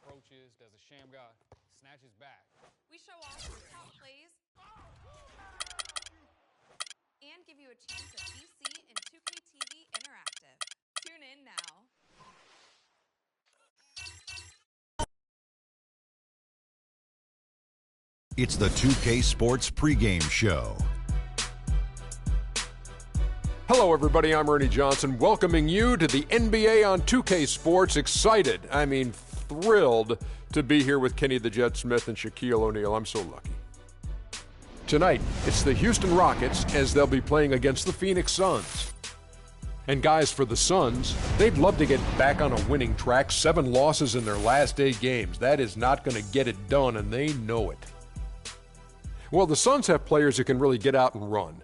approaches, does a sham guy, snatches back. We show off some top plays and give you a chance at PC and 2K TV Interactive. Tune in now. It's the 2K Sports pregame show. Hello, everybody. I'm Ernie Johnson, welcoming you to the NBA on 2K Sports. Excited, thrilled to be here with Kenny the Jet Smith and Shaquille O'Neal. I'm so lucky. Tonight, it's the Houston Rockets as they'll be playing against the Phoenix Suns. And guys, for the Suns, they'd love to get back on a winning track. 7 losses in their last 8 games. That is not going to get it done, and they know it. Well, the Suns have players who can really get out and run.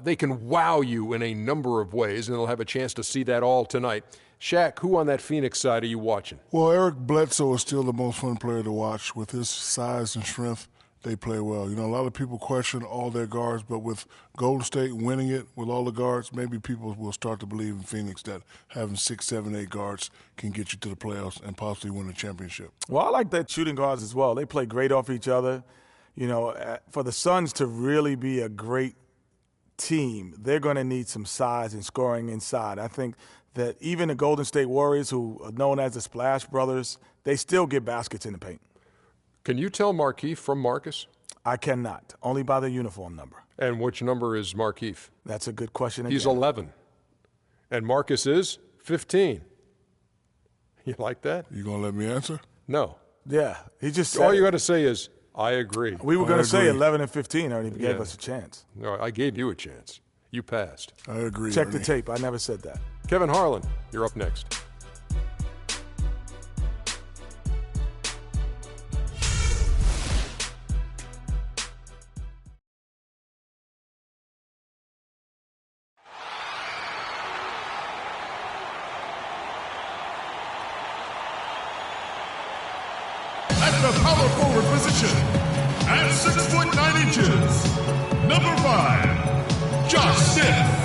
They can wow you in a number of ways, and they'll have a chance to see that all tonight. Shaq, who on that Phoenix side are you watching? Well, Eric Bledsoe is still the most fun player to watch. With his size and strength, they play well. You know, a lot of people question all their guards, but with Golden State winning it with all the guards, maybe people will start to believe in Phoenix that having 6, 7, 8 guards can get you to the playoffs and possibly win a championship. Well, I like that shooting guards as well. They play great off each other. You know, for the Suns to really be a great team, they're going to need some size and scoring inside. I think that even the Golden State Warriors, who are known as the Splash Brothers, they still get baskets in the paint. Can you tell Markieff from Marcus? I cannot, only by the uniform number. And which number is Markieff? That's a good question again. He's 11. And Marcus is 15. You like that? You going to let me answer? No. Yeah, he just said all you got to say is, I agree. We were going to say 11 and 15, Ernie, but gave us a chance. No, I gave you a chance. You passed. I agree. Check Ernie. the tape. I never said that. Kevin Harlan, you're up next. At the power forward position, at 6 foot 9 inches, number 5, Josh Smith.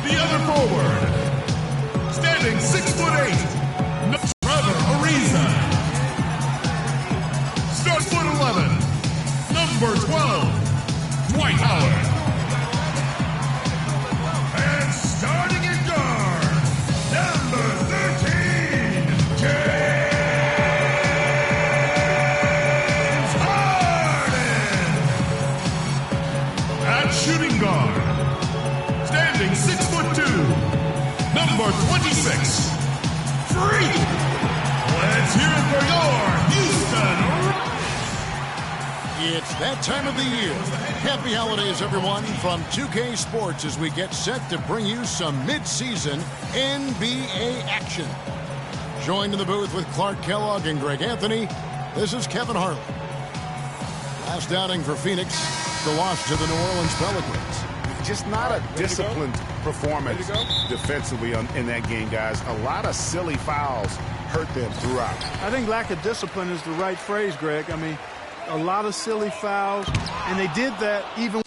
The other forward, standing 6 foot 8, Trevor Ariza. Start foot 11, number 12, Dwight Howard. And starting at guard, number 13, James shooting guard, standing 6 foot 2, number 26, Freak. Let's hear it for your Houston Rockets. It's that time of the year. Happy holidays, everyone, from 2K Sports as we get set to bring you some mid-season NBA action. Joined in the booth with Clark Kellogg and Greg Anthony, this is Kevin Harlan. Last outing for Phoenix, the loss to the New Orleans Pelicans. Just not a disciplined performance defensively in that game, guys. A lot of silly fouls hurt them throughout. I think lack of discipline is the right phrase, Greg. I mean, a lot of silly fouls, and they did that even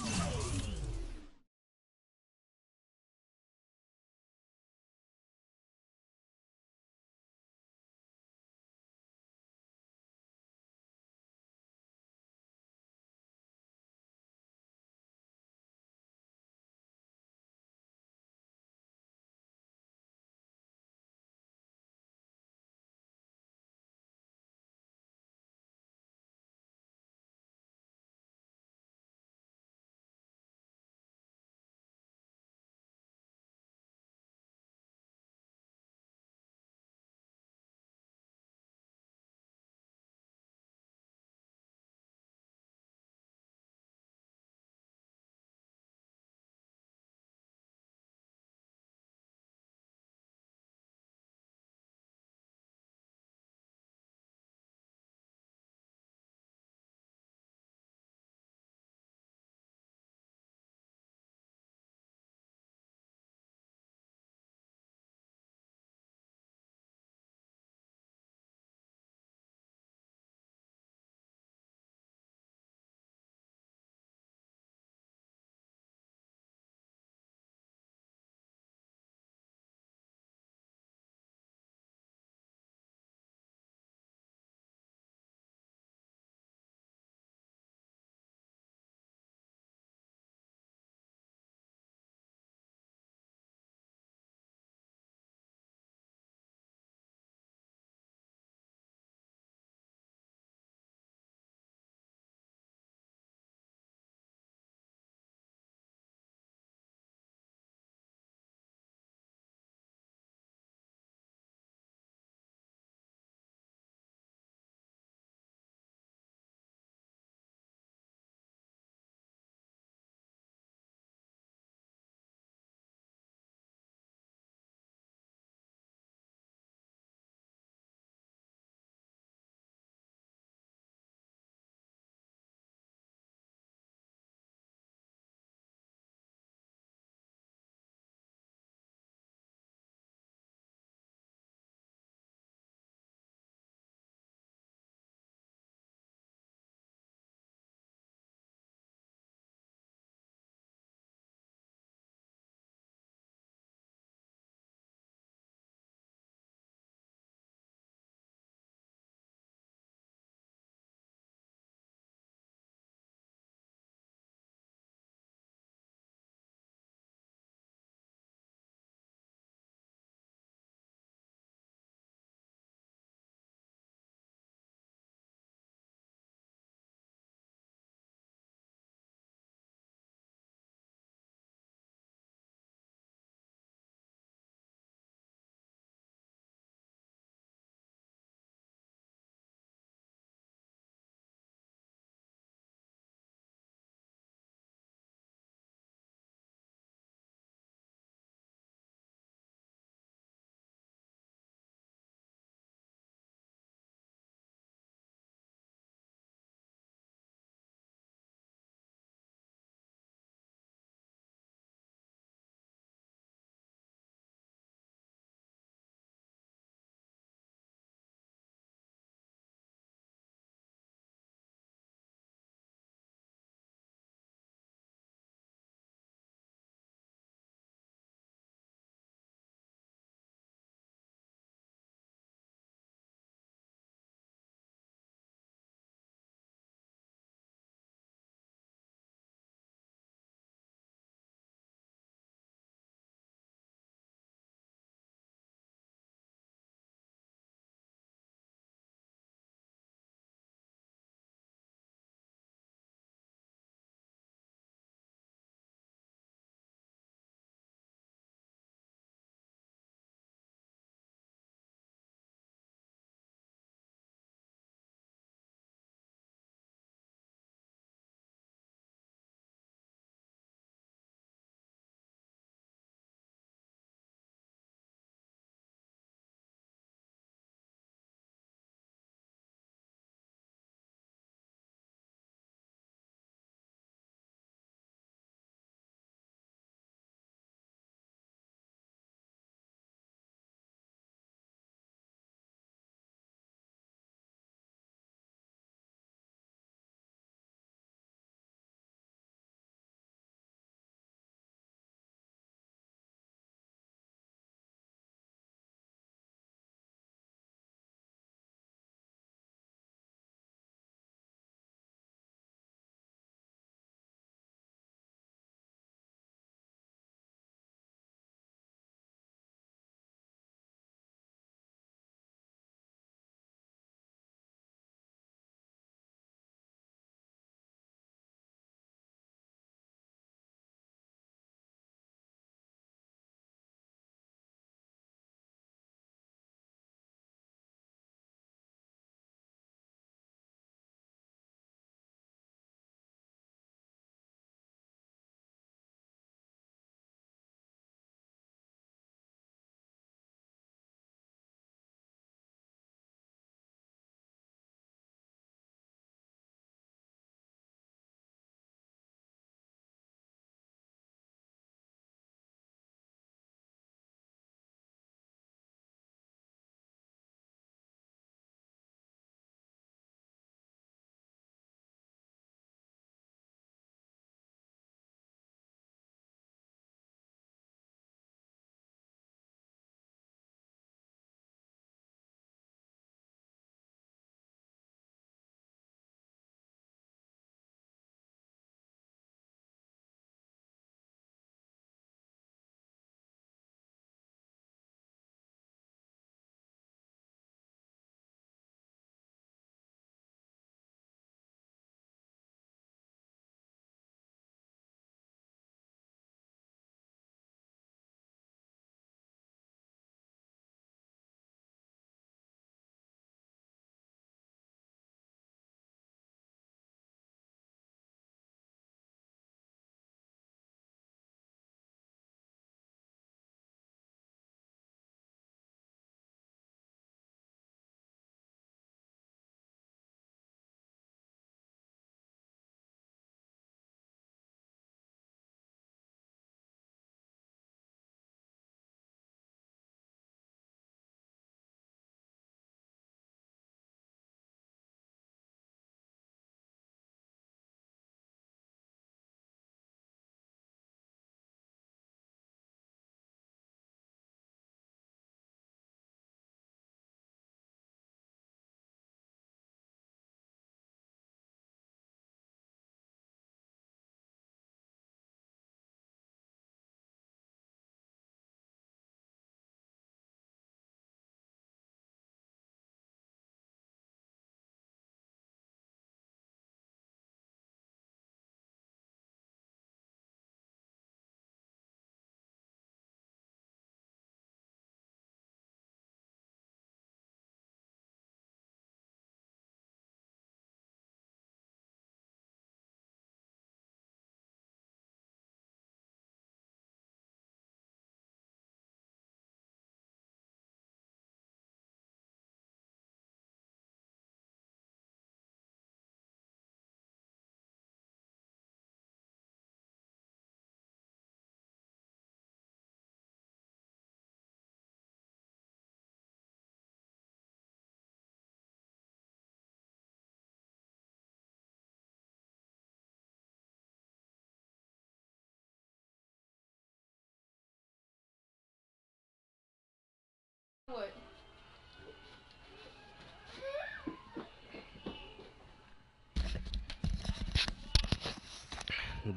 What?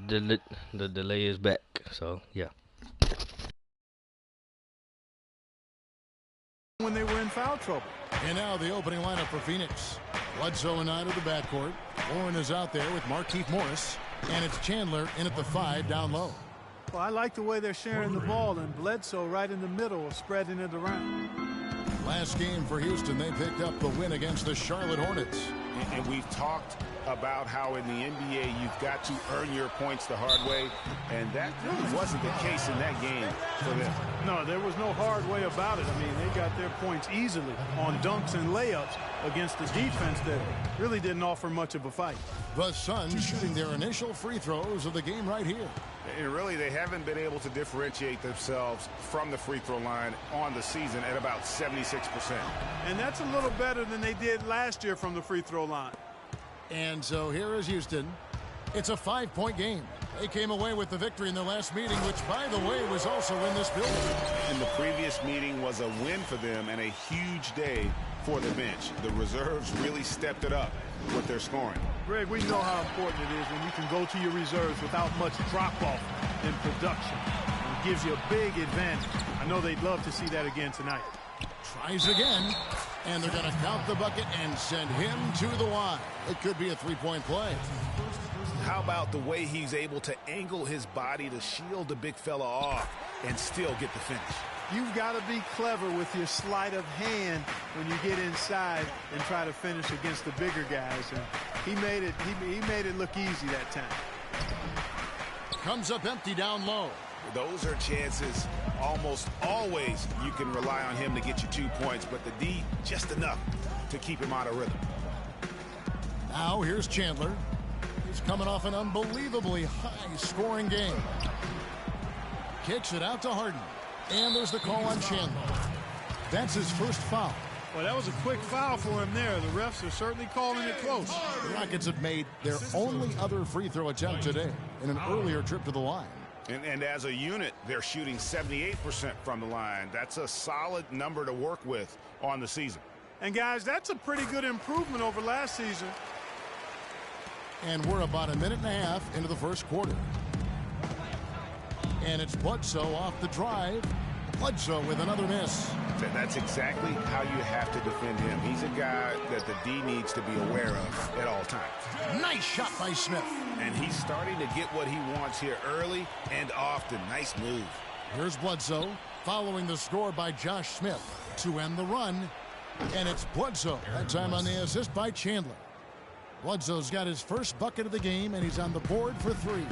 The delay is back, so yeah. When they were in foul trouble. And now the opening lineup for Phoenix. Bledsoe and I to the backcourt. Warren is out there with Markieff Morris. And it's Chandler in at the 5 down low. Well, I like the way they're sharing the ball, and Bledsoe right in the middle of spreading it around. Last game for Houston, they picked up the win against the Charlotte Hornets. And we've talked about how in the NBA you've got to earn your points the hard way, and that really wasn't the case in that game for them. No, there was no hard way about it. I mean, they got their points easily on dunks and layups against the defense that really didn't offer much of a fight. The Suns shooting their initial free throws of the game right here. And really, they haven't been able to differentiate themselves from the free throw line on the season at about 76%. And that's a little better than they did last year from the free throw line. And so here is Houston. It's a 5-point game. They came away with the victory in their last meeting, which, by the way, was also in this building. And the previous meeting was a win for them and a huge day for the bench. The reserves really stepped it up with their scoring. Greg, we know how important it is when you can go to your reserves without much drop-off in production. It gives you a big advantage. I know they'd love to see that again tonight. Tries again, and they're going to count the bucket and send him to the line. It could be a 3-point play. How about the way he's able to angle his body to shield the big fella off and still get the finish? You've got to be clever with your sleight of hand when you get inside and try to finish against the bigger guys. And he made it look easy that time. Comes up empty down low. Those are chances almost always you can rely on him to get you 2 points, but the D just enough to keep him out of rhythm. Now here's Chandler. He's coming off an unbelievably high-scoring game. Kicks it out to Harden. And there's the call on Chandler. That's his first foul. Well, that was a quick foul for him there. The refs are certainly calling it close. The Rockets have made their only other free throw attempt today in an earlier trip to the line. And as a unit, they're shooting 78% from the line. That's a solid number to work with on the season. And, guys, that's a pretty good improvement over last season. And we're about a minute and a half into the first quarter. And it's Bledsoe off the drive. Bledsoe with another miss. That's exactly how you have to defend him. He's a guy that the D needs to be aware of at all times. Nice shot by Smith. And he's starting to get what he wants here early and often. Nice move. Here's Bledsoe following the score by Josh Smith to end the run. And it's Bledsoe, that time on the assist by Chandler. Bledsoe's got his first bucket of the game, and he's on the board for 3.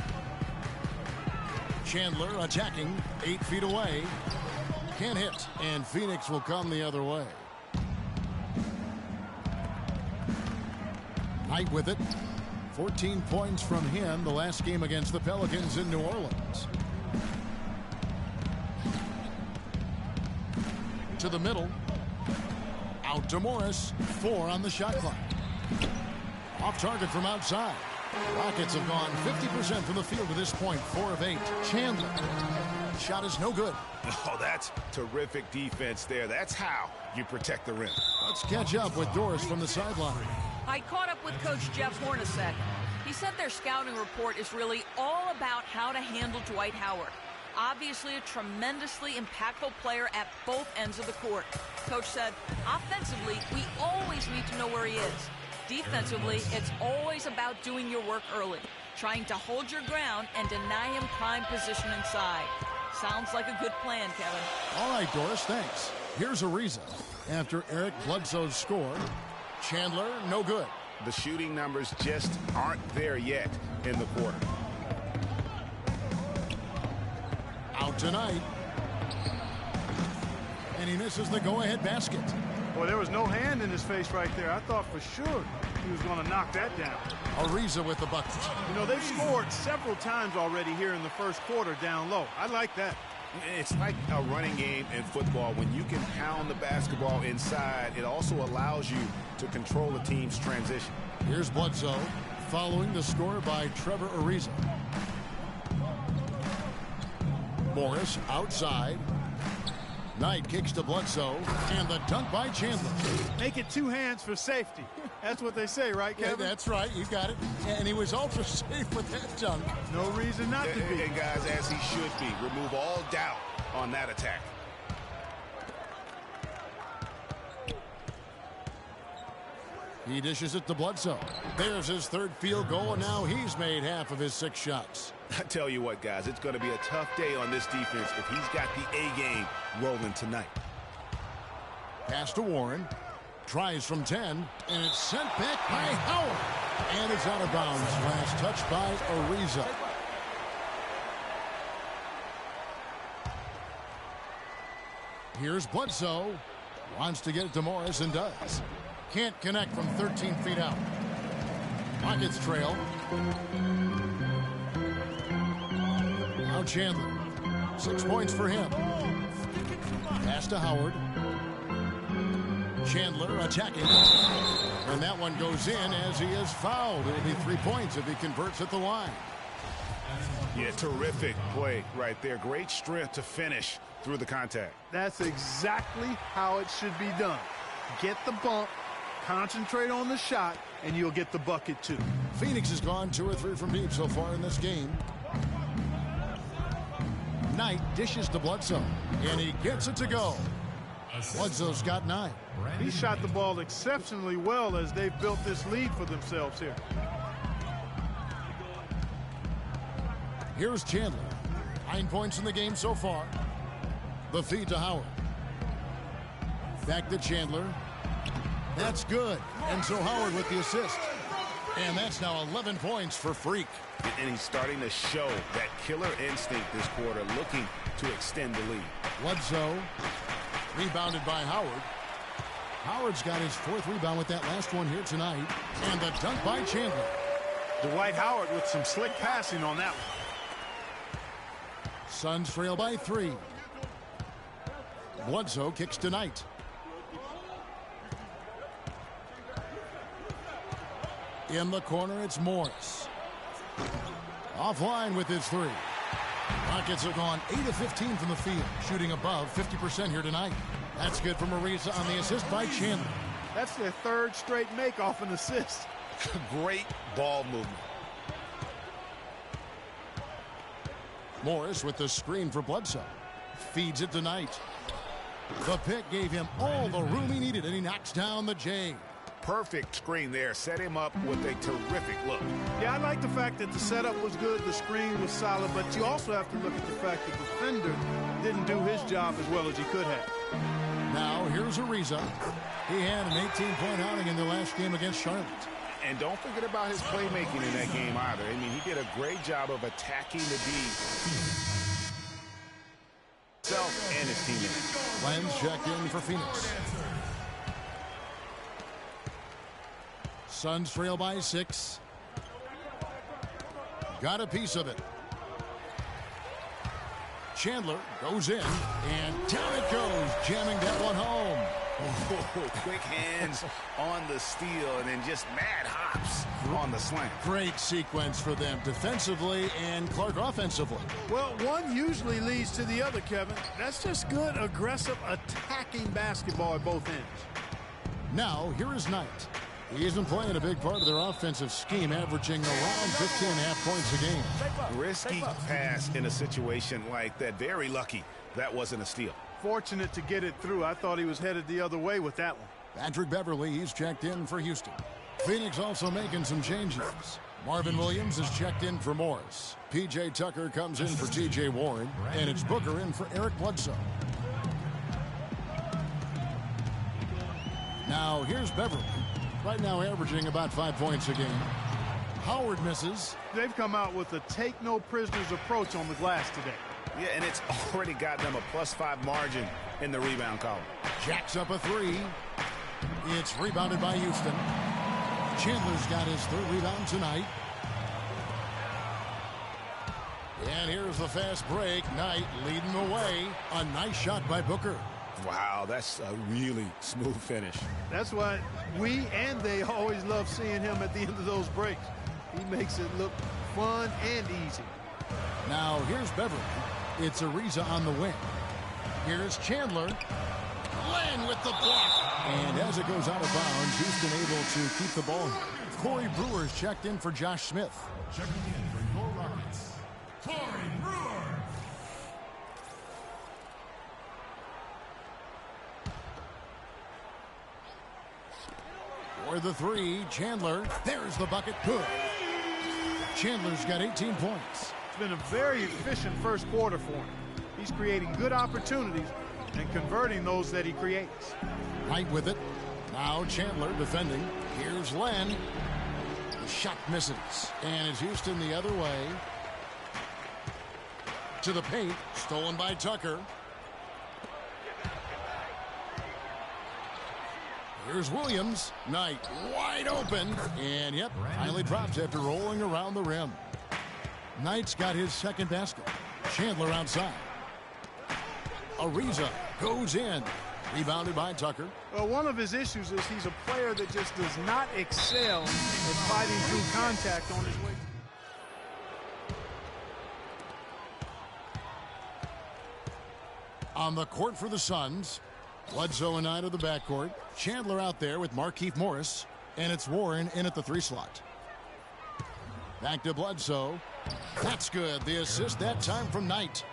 Chandler attacking 8 feet away. Can't hit, and Phoenix will come the other way. Knight with it. 14 points from him the last game against the Pelicans in New Orleans. To the middle. Out to Morris. 4 on the shot clock. Off target from outside. Rockets have gone 50% from the field to this point. 4 of 8. Chandler. Shot is no good. Oh, that's terrific defense there. That's how you protect the rim. Let's catch up with Doris from the sideline. I caught up with Coach Jeff Hornacek. He said their scouting report is really all about how to handle Dwight Howard. Obviously a tremendously impactful player at both ends of the court. Coach said, offensively, we always need to know where he is. Defensively, it's always about doing your work early, trying to hold your ground and deny him prime position inside. Sounds like a good plan, Kevin. All right, Doris, thanks. Here's Ariza. After Eric Bledsoe's score, Chandler, no good. The shooting numbers just aren't there yet in the quarter. Out tonight. And he misses the go-ahead basket. Well, there was no hand in his face right there. I thought for sure he was going to knock that down. Ariza with the bucket. You know, they've scored several times already here in the first quarter down low. I like that. It's like a running game in football. When you can pound the basketball inside, it also allows you to control the team's transition. Here's Bledsoe following the score by Trevor Ariza. Morris outside. Knight kicks to Bledsoe, and the dunk by Chandler. Make it 2 hands for safety. That's what they say, right, Kevin? Yeah, that's right. You got it. And he was ultra safe with that dunk. No reason not to be. And guys, as he should be. Remove all doubt on that attack. He dishes it to Bledsoe. There's his 3rd field goal, and now he's made half of his 6 shots. I tell you what, guys, it's going to be a tough day on this defense if he's got the A game rolling tonight. Pass to Warren. Tries from 10, and it's sent back by Howard. And it's out of bounds. Last touch by Ariza. Here's Bledsoe. Wants to get it to Morris and does. Can't connect from 13 feet out. Rockets trail. Now Chandler. 6 points for him. Pass to Howard. Chandler attacking. And that one goes in as he is fouled. It'll be 3 points if he converts at the line. Yeah, terrific play right there. Great strength to finish through the contact. That's exactly how it should be done. Get the bump, concentrate on the shot, and you'll get the bucket too. Phoenix has gone 2 or 3 from deep so far in this game. Knight dishes to Bledsoe, and he gets it to go. Bledsoe's got 9. He shot the ball exceptionally well as they've built this lead for themselves here. Here's Chandler. 9 points in the game so far. The feed to Howard. Back to Chandler. That's good. And so Howard with the assist. And that's now 11 points for Freak. And he's starting to show that killer instinct this quarter, looking to extend the lead. Bledsoe. Rebounded by Howard. Howard's got his 4th rebound with that last one here tonight. And the dunk by Chandler. Dwight Howard with some slick passing on that one. Suns trail by 3. Bledsoe kicks to Knight. In the corner, it's Morris. Offline with his 3. Rockets have gone 8 of 15 from the field, shooting above 50% here tonight. That's good from Ariza on the assist by Chandler. That's their 3rd straight make off an assist. Great ball movement. Morris with the screen for Bledsoe. Feeds it to Knight. The pick gave him all the room he needed, and he knocks down the J. Perfect screen there. Set him up with a terrific look. Yeah, I like the fact that the setup was good, the screen was solid, but you also have to look at the fact that the defender didn't do his job as well as he could have. Now, here's Ariza. He had an 18-point outing in the last game against Charlotte. And don't forget about his playmaking in that game either. I mean, he did a great job of attacking the D. Himself and his teammates. Lenz checked in for Phoenix. Suns trail by 6. Got a piece of it. Chandler goes in, and down it goes, jamming that one home. Oh, quick hands on the steal, and then just mad hops on the slant. Great sequence for them defensively and Clark offensively. Well, one usually leads to the other, Kevin. That's just good, aggressive, attacking basketball at both ends. Now, here is Knight. He isn't playing a big part of their offensive scheme, averaging around 15.5 points a game. Risky pass in a situation like that. Very lucky that wasn't a steal. Fortunate to get it through. I thought he was headed the other way with that one. Patrick Beverly, he's checked in for Houston. Phoenix also making some changes. Marvin Williams is checked in for Morris. P.J. Tucker comes in for T.J. Warren. And it's Booker in for Eric Bledsoe. Now, here's Beverly. Right now averaging about 5 points a game. Howard misses. They've come out with a take-no-prisoners approach on the glass today. Yeah, and it's already got them a +5 margin in the rebound column. Jacks up a 3. It's rebounded by Houston. Chandler's got his 3rd rebound tonight. And here's the fast break. Knight leading the way. A nice shot by Booker. Wow, that's a really smooth finish. That's why we and they always love seeing him at the end of those breaks. He makes it look fun and easy. Now, here's Beverly. It's Ariza on the wing. Here's Chandler. Len with the block. And as it goes out of bounds, Houston able to keep the ball. Corey Brewer's checked in for Josh Smith. Checking in for your Rockets, Corey Brewer. For the three, Chandler. There's the bucket. Good. Chandler's got 18 points. It's been a very efficient first quarter for him. He's creating good opportunities and converting those that he creates. Right with it. Now Chandler defending. Here's Len. The shot misses. And it's Houston the other way. To the paint. Stolen by Tucker. Here's Williams. Knight wide open. And yep, finally drops after rolling around the rim. Knight's got his second basket. Chandler outside. Ariza goes in. Rebounded by Tucker. Well, one of his issues is he's a player that just does not excel at fighting through contact on his way. On the court for the Suns, Bledsoe and Knight of the backcourt. Chandler out there with Markieff Morris. And it's Warren in at the 3 slot. Back to Bledsoe. That's good. The assist that time from Knight.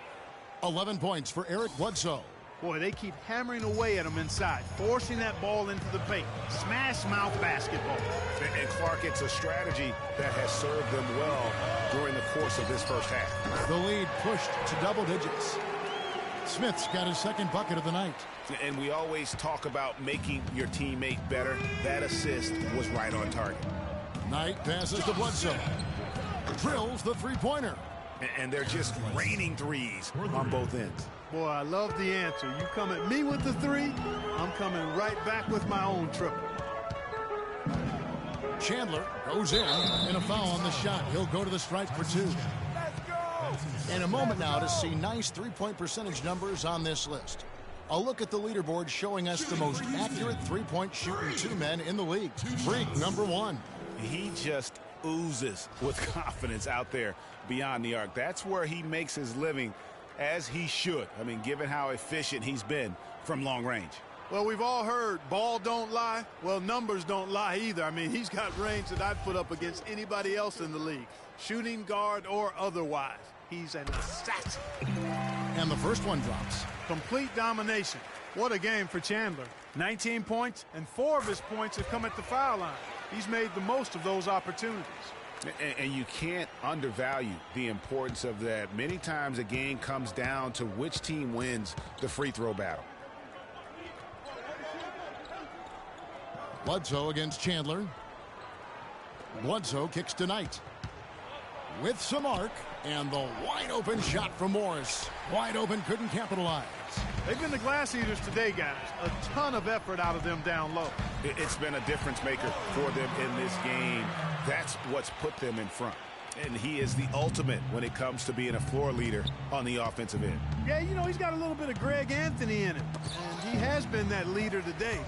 11 points for Eric Bledsoe. Boy, they keep hammering away at him inside, forcing that ball into the paint. Smash mouth basketball. And Clark, it's a strategy that has served them well during the course of this first half. The lead pushed to double digits. Smith's got his second bucket of the night. And we always talk about making your teammate better. That assist was right on target. Knight passes to Bledsoe. Drills the three-pointer. And they're just raining threes on both ends. Boy, I love the answer. You come at me with the three, I'm coming right back with my own triple. Chandler goes in, and a foul on the shot. He'll go to the stripe for 2. In a moment now to see nice three-point percentage numbers on this list. A look at the leaderboard showing us the most accurate three-point shooting 2 men in the league. Freak number 1. He just oozes with confidence out there beyond the arc. That's where he makes his living, as he should. I mean, given how efficient he's been from long range. Well, we've all heard ball don't lie. Well, numbers don't lie either. I mean, he's got range that I'd put up against anybody else in the league, shooting guard or otherwise. He's an assassin. And the first one drops. Complete domination. What a game for Chandler. 19 points, and 4 of his points have come at the foul line. He's made the most of those opportunities. And you can't undervalue the importance of that. Many times a game comes down to which team wins the free throw battle. Bledsoe against Chandler. Bledsoe kicks to Knight. With some arc, and the wide open shot from Morris. Wide open, couldn't capitalize. They've been the glass eaters today, guys. A ton of effort out of them down low. It's been a difference maker for them in this game. That's what's put them in front. And he is the ultimate when it comes to being a floor leader on the offensive end. Yeah, you know, he's got a little bit of Greg Anthony in him. And he has been that leader today.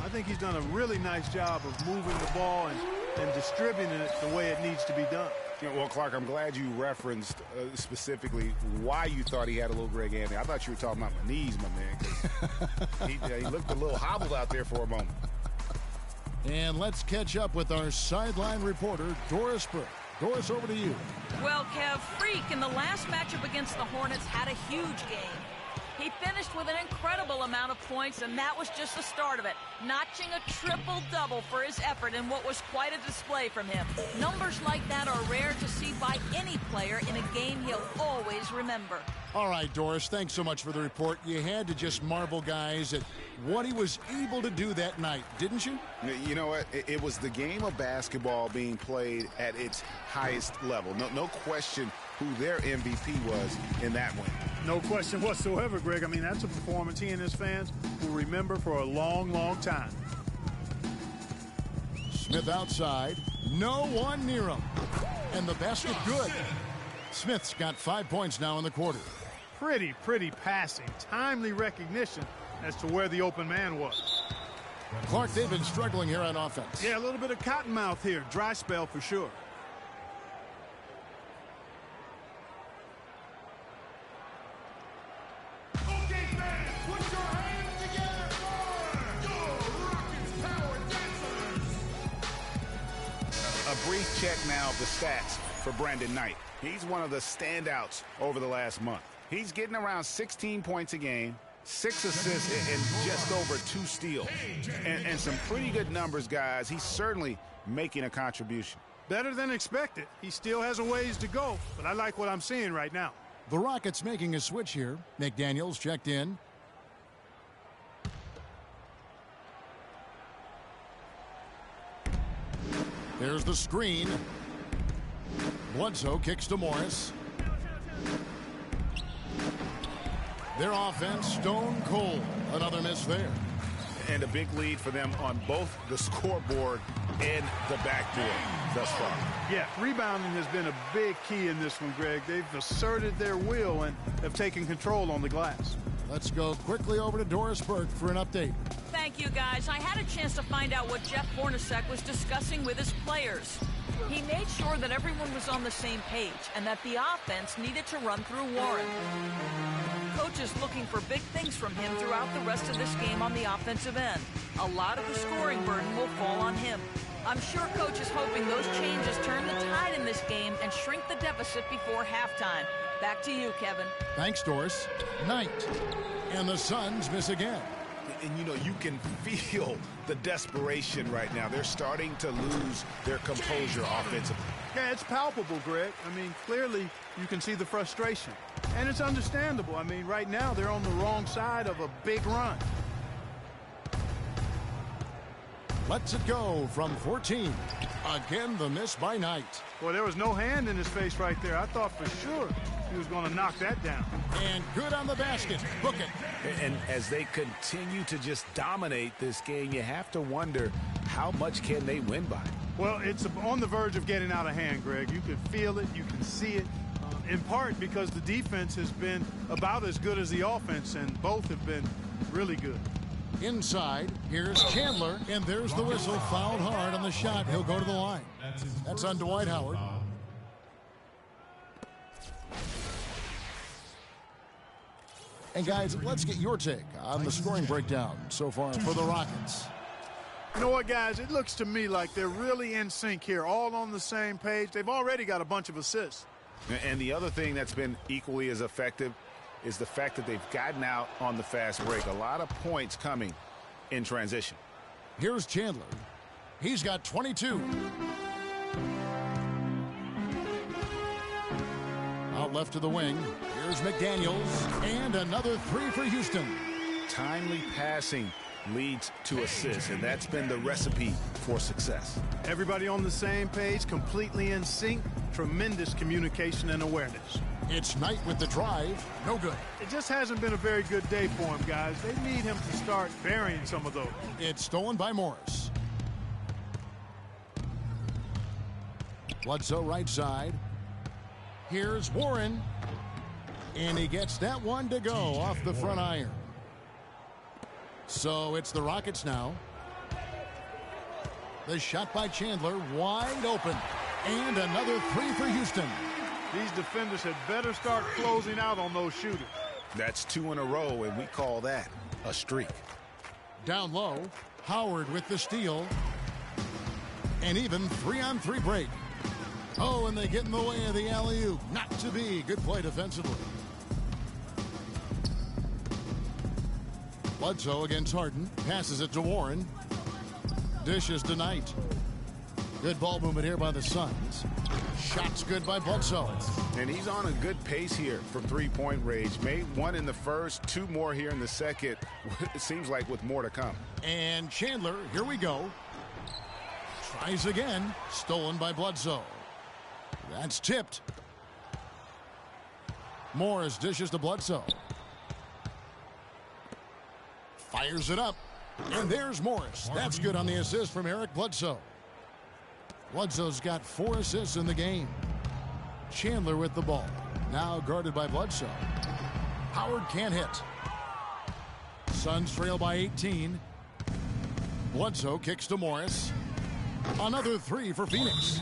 I think he's done a really nice job of moving the ball and distributing it the way it needs to be done. Yeah, well, Clark, I'm glad you referenced specifically why you thought he had a little Greg Anthony. I thought you were talking about my knees, my man. He looked a little hobbled out there for a moment. And let's catch up with our sideline reporter, Doris Burke. Doris, over to you. Well, Kev, Freak in the last matchup against the Hornets had a huge game. He finished with an incredible amount of points, and that was just the start of it, notching a triple-double for his effort in what was quite a display from him. Numbers like that are rare to see by any player in a game he'll always remember. All right, Doris, thanks so much for the report. You had to just marvel, guys, at what he was able to do that night, didn't you? You know what? It was the game of basketball being played at its highest level. No question who their MVP was in that win. No question whatsoever, Greg. I mean, that's a performance he and his fans will remember for a long, long time. Smith outside. No one near him. And the basket good. Smith's got 5 points now in the quarter. Pretty passing. Timely recognition as to where the open man was. Clark, they've been struggling here on offense. Yeah, a little bit of cottonmouth here. Dry spell for sure. brief check now of the stats for Brandon Knight. He's one of the standouts over the last month. He's getting around 16 points a game, 6 assists, and just over 2 steals. And some pretty good numbers, guys. He's certainly making a contribution. Better than expected. He still has a ways to go, but I like what I'm seeing right now. The Rockets making a switch here. McDaniels checked in. There's the screen. Bledsoe kicks to Morris. Their offense stone cold. Another miss there. And a big lead for them on both the scoreboard and the backboard thus far. Yeah, rebounding has been a big key in this one, Greg. They've asserted their will and have taken control on the glass. Let's go quickly over to Doris Burke for an update. Thank you, guys. I had a chance to find out what Jeff Hornacek was discussing with his players. He made sure that everyone was on the same page and that the offense needed to run through Warren. Coach is looking for big things from him throughout the rest of this game on the offensive end. A lot of the scoring burden will fall on him. I'm sure Coach is hoping those changes turn the tide in this game and shrink the deficit before halftime. Back to you, Kevin. Thanks, Doris. Knight. And the Suns miss again. And, you know, you can feel the desperation right now. They're starting to lose their composure offensively. Yeah, it's palpable, Greg. I mean, clearly you can see the frustration. And it's understandable. I mean, right now they're on the wrong side of a big run. Lets it go from 14. Again, the miss by Knight. Boy, there was no hand in his face right there. I thought for sure he was going to knock that down. And good on the basket. Book it. And as they continue to just dominate this game, you have to wonder how much can they win by? Well, it's on the verge of getting out of hand, Greg. You can feel it. You can see it. In part because the defense has been about as good as the offense, and both have been really good. Inside, here's Chandler, and there's the whistle. Fouled hard on the shot. He'll go to the line. That's on Dwight Howard. And guys, let's get your take on the scoring breakdown so far for the Rockets. You know what, guys? It looks to me like they're really in sync here, all on the same page. They've already got a bunch of assists. And the other thing that's been equally as effective is the fact that they've gotten out on the fast break. A lot of points coming in transition. Here's Chandler. He's got 22. Out left to the wing. Here's McDaniels. And another three for Houston. Timely passing leads to assists, and that's been the recipe for success. Everybody on the same page, completely in sync. Tremendous communication and awareness. It's Knight with the drive. No good. It just hasn't been a very good day for him, guys. They need him to start burying some of those. It's stolen by Morris. Bledsoe right side. Here's Warren. And he gets that one to go off the front iron. So it's the Rockets now. The shot by Chandler, wide open. And another three for Houston. These defenders had better start closing out on those shooters. That's 2 in a row, and we call that a streak. Down low, Howard with the steal. And even 3-on-3 break. Oh, and they get in the way of the alley-oop. Not to be. Good play defensively. Bledsoe against Harden. Passes it to Warren. Dishes to Knight. Good ball movement here by the Suns. Shots good by Bledsoe. And he's on a good pace here from three-point range. Made one in the first, 2 more here in the second. It seems like with more to come. And Chandler, here we go. Tries again. Stolen by Bledsoe. That's tipped. Morris dishes to Bledsoe. Fires it up. And there's Morris. That's good on the assist from Eric Bledsoe. Bledsoe's got 4 assists in the game. Chandler with the ball. Now guarded by Bledsoe. Howard can't hit. Suns trail by 18. Bledsoe kicks to Morris. Another 3 for Phoenix.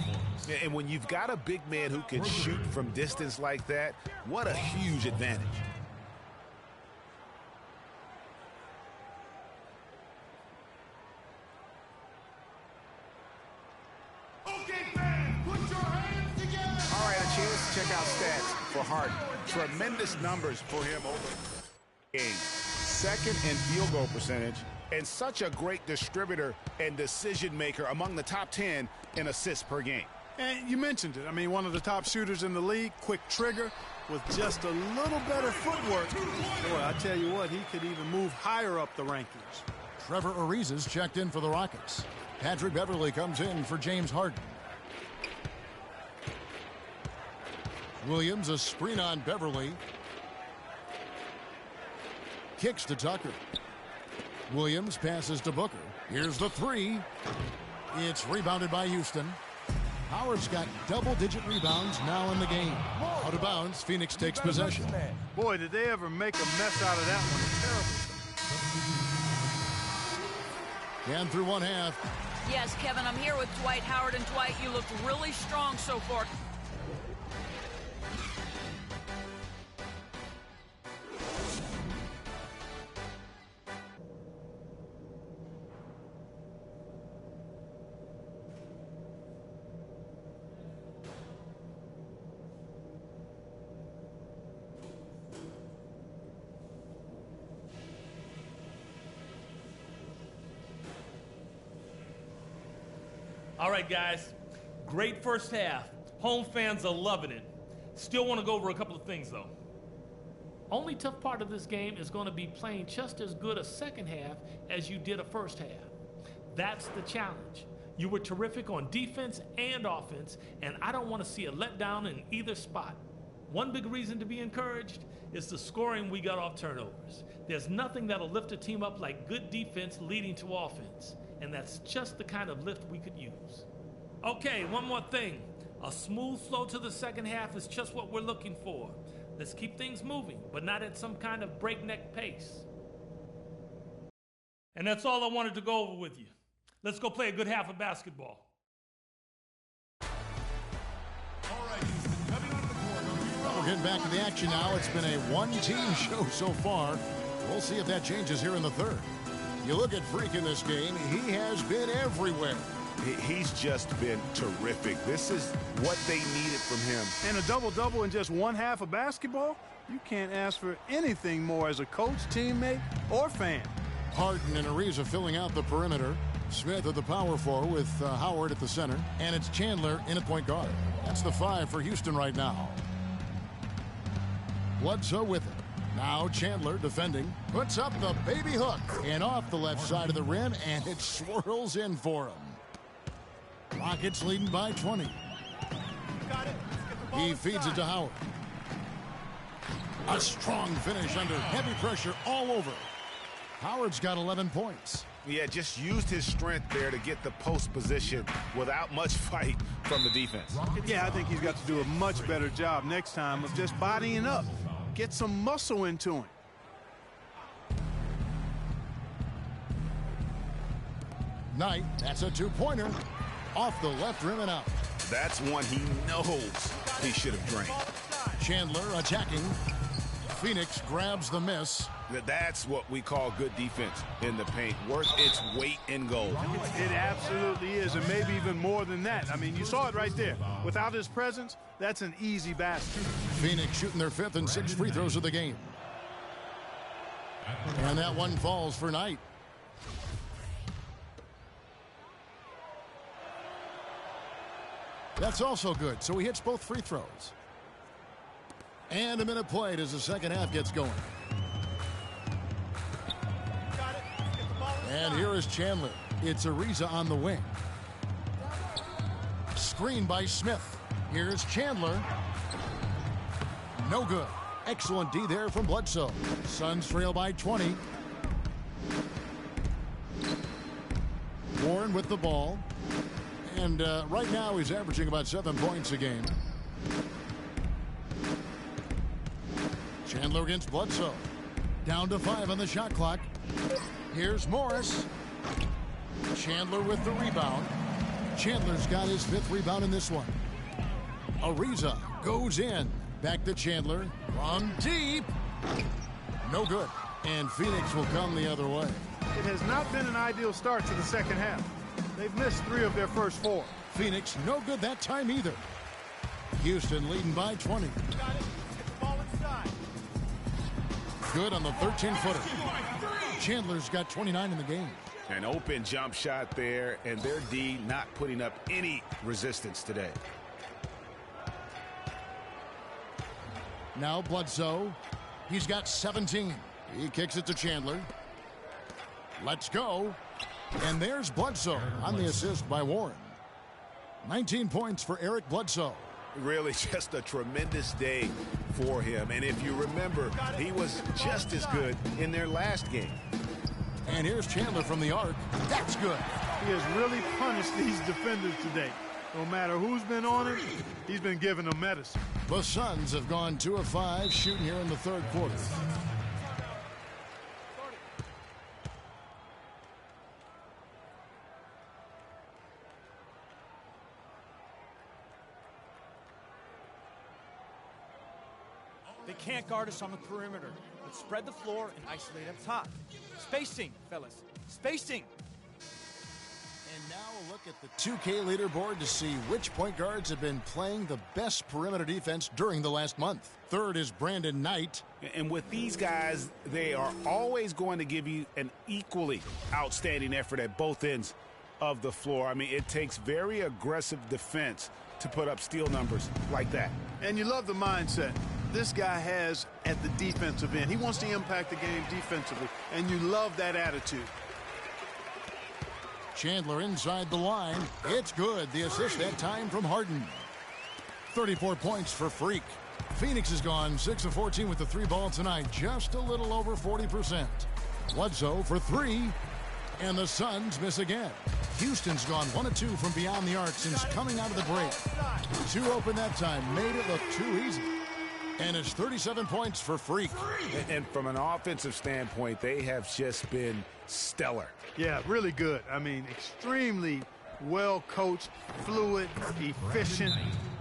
And when you've got a big man who can shoot from distance like that, what a huge advantage. Okay, fans, chance to check out stats for Harden. Tremendous numbers for him over the game. Second in field goal percentage, and such a great distributor and decision maker, among the top 10 in assists per game. And you mentioned it. I mean, one of the top shooters in the league, quick trigger, with just a little better footwork. Boy, I tell you what, he could even move higher up the rankings. Trevor Ariza's checked in for the Rockets. Patrick Beverley comes in for James Harden. Williams, a screen on Beverley. Kicks to Tucker. Williams passes to Booker. Here's the three. It's rebounded by Houston. Howard's got double-digit rebounds now in the game. Out of bounds, Phoenix takes possession. Boy, did they ever make a mess out of that one. And through one half. Yes, Kevin, I'm here with Dwight Howard. And Dwight, you looked really strong so far. All right, guys, great first half. Home fans are loving it. Still want to go over a couple of things, though. Only tough part of this game is going to be playing just as good a second half as you did a first half. That's the challenge. You were terrific on defense and offense, and I don't want to see a letdown in either spot. One big reason to be encouraged is the scoring we got off turnovers. There's nothing that'll lift a team up like good defense leading to offense. And that's just the kind of lift we could use. Okay, one more thing. A smooth flow to the second half is just what we're looking for. Let's keep things moving, but not at some kind of breakneck pace. And that's all I wanted to go over with you. Let's go play a good half of basketball. We're getting back to the action now. It's been a one-team show so far. We'll see if that changes here in the third. You look at Freak in this game, he has been everywhere. He's just been terrific. This is what they needed from him. And a double-double in just one half of basketball? You can't ask for anything more as a coach, teammate, or fan. Harden and Ariza filling out the perimeter. Smith at the power forward with Howard at the center. And it's Chandler in at point guard. That's the 5 for Houston right now. Bledsoe with it. Now Chandler defending, puts up the baby hook and off the left side of the rim, and it swirls in for him. Rockets leading by 20. He feeds it to Howard. A strong finish under heavy pressure all over. Howard's got 11 points. Yeah, just used his strength there to get the post position without much fight from the defense. Yeah, I think he's got to do a much better job next time of just bodying up. Get some muscle into him. Knight, that's a two-pointer. Off the left rim and out. That's one he knows he should have drained. Chandler attacking. Phoenix grabs the miss. That's what we call good defense in the paint. Worth its weight in gold. It absolutely is, and maybe even more than that. I mean, you saw it right there. Without his presence, that's an easy basket. Phoenix shooting their 5th and 6th free throws of the game. And that one falls for Knight. That's also good, so he hits both free throws. And a minute played as the second half gets going. And here is Chandler. It's Ariza on the wing. Screen by Smith. Here's Chandler. No good. Excellent D there from Bledsoe. Suns trail by 20. Warren with the ball. And right now he's averaging about 7 points a game. Chandler against Bledsoe. Down to 5 on the shot clock. Here's Morris. Chandler with the rebound. Chandler's got his 5th rebound in this one. Ariza goes in. Back to Chandler. From deep. No good. And Phoenix will come the other way. It has not been an ideal start to the second half. They've missed 3 of their first 4. Phoenix no good that time either. Houston leading by 20. Good on the 13-footer. Chandler's got 29 in the game. An open jump shot there, and their D not putting up any resistance today. Now Bledsoe. He's got 17. He kicks it to Chandler. Let's go. And there's Bledsoe on the assist by Warren. 19 points for Eric Bledsoe. Really just a tremendous day for him. And if you remember, he was just as good in their last game. And here's Chandler from the arc. That's good. He has really punished these defenders today. No matter who's been on him, he's been giving them medicine. The Suns have gone 2 of 5 shooting here in the third quarter. They can't guard us on the perimeter. Let's spread the floor and isolate up top. Spacing, fellas. Spacing. And now a look at the 2K leaderboard to see which point guards have been playing the best perimeter defense during the last month. Third is Brandon Knight. And with these guys, they are always going to give you an equally outstanding effort at both ends of the floor. I mean, it takes very aggressive defense to put up steal numbers like that. And you love the mindset this guy has at the defensive end. He wants to impact the game defensively, and you love that attitude. Chandler inside the line. It's good. The assist that time from Harden. 34 points for Freak. Phoenix has gone 6 of 14 with the 3 ball tonight, just a little over 40%. Bledsoe for 3, and the Suns miss again. Houston's gone 1 of 2 from beyond the arc since coming out of the break. 2 open that time, made it look too easy. And it's 37 points for Freak. And from an offensive standpoint, they have just been stellar. Yeah, really good. I mean, extremely well coached, fluid, efficient.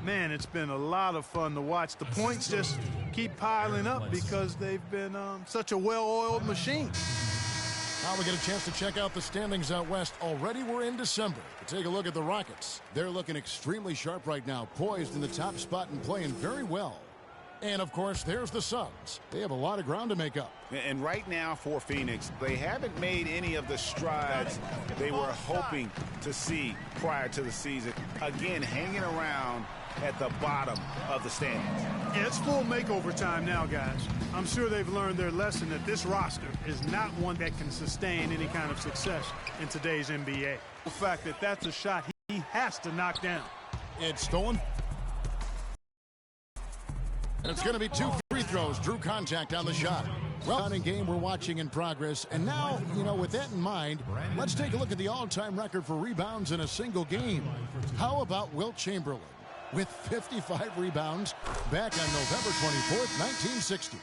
Man, it's been a lot of fun to watch. The points just keep piling up because they've been such a well-oiled machine. Now we get a chance to check out the standings out west. Already we're in December. Take a look at the Rockets. They're looking extremely sharp right now, poised in the top spot and playing very well. And, of course, there's the Suns. They have a lot of ground to make up. And right now for Phoenix, they haven't made any of the strides they were hoping to see prior to the season. Again, hanging around at the bottom of the standings. Yeah, it's full makeover time now, guys. I'm sure they've learned their lesson that this roster is not one that can sustain any kind of success in today's NBA. The fact that that's a shot he has to knock down. It's stolen. And it's going to be 2 free throws. Drew contact on the shot. Well, in game we're watching in progress. And now, with that in mind, let's take a look at the all-time record for rebounds in a single game. How about Wilt Chamberlain with 55 rebounds back on November 24th, 1960.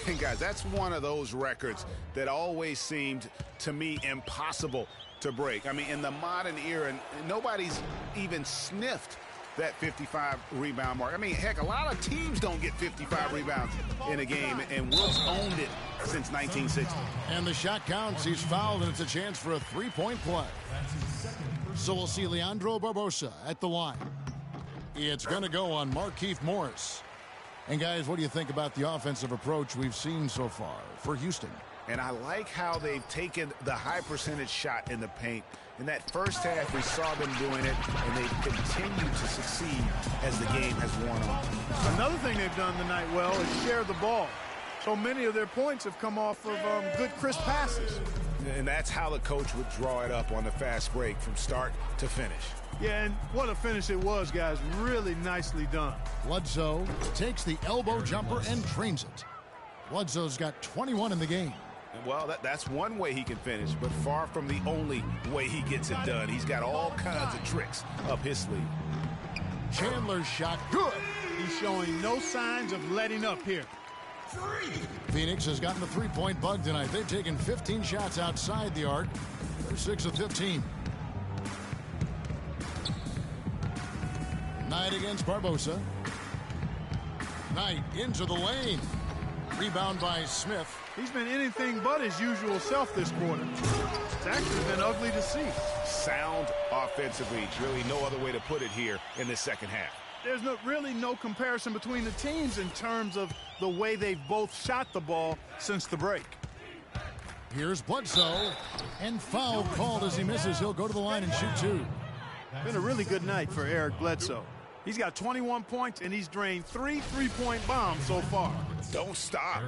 And guys, that's one of those records that always seemed to me impossible to break. I mean, in the modern era, nobody's even sniffed that 55 rebound mark. I mean, heck, a lot of teams don't get 55 rebounds in a game, and Wilt's owned it since 1960. And the shot counts. He's fouled, and it's a chance for a three-point play. So we'll see Leandro Barbosa at the line. It's going to go on Markieff Morris. And, guys, what do you think about the offensive approach we've seen so far for Houston? And I like how they've taken the high percentage shot in the paint. In that first half, we saw them doing it, and they've continued to succeed as the game has worn on. Another thing they've done tonight well is share the ball. So many of their points have come off of good, crisp passes. And that's how the coach would draw it up on the fast break from start to finish. Yeah, and what a finish it was, guys. Really nicely done. Bledsoe takes the elbow jumper and drains it. Bledsoe's got 21 in the game. Well, that's one way he can finish, but far from the only way he gets it done. He's got all kinds of tricks up his sleeve. Chandler's shot, good. He's showing no signs of letting up here. Phoenix has gotten the three-point bug tonight. They've taken 15 shots outside the arc. They're 6 of 15. Knight against Barbosa. Knight into the lane. Rebound by Smith. He's been anything but his usual self this quarter. It's actually been ugly to see. Sound offensively. Really no other way to put it here in the second half. there's really no comparison between the teams in terms of the way they've both shot the ball since the break. Here's Bledsoe, and foul called as he misses. He'll go to the line and shoot two. Been a really good night for Eric Bledsoe. He's got 21 points, and he's drained 3 3-point bombs so far. Don't stop.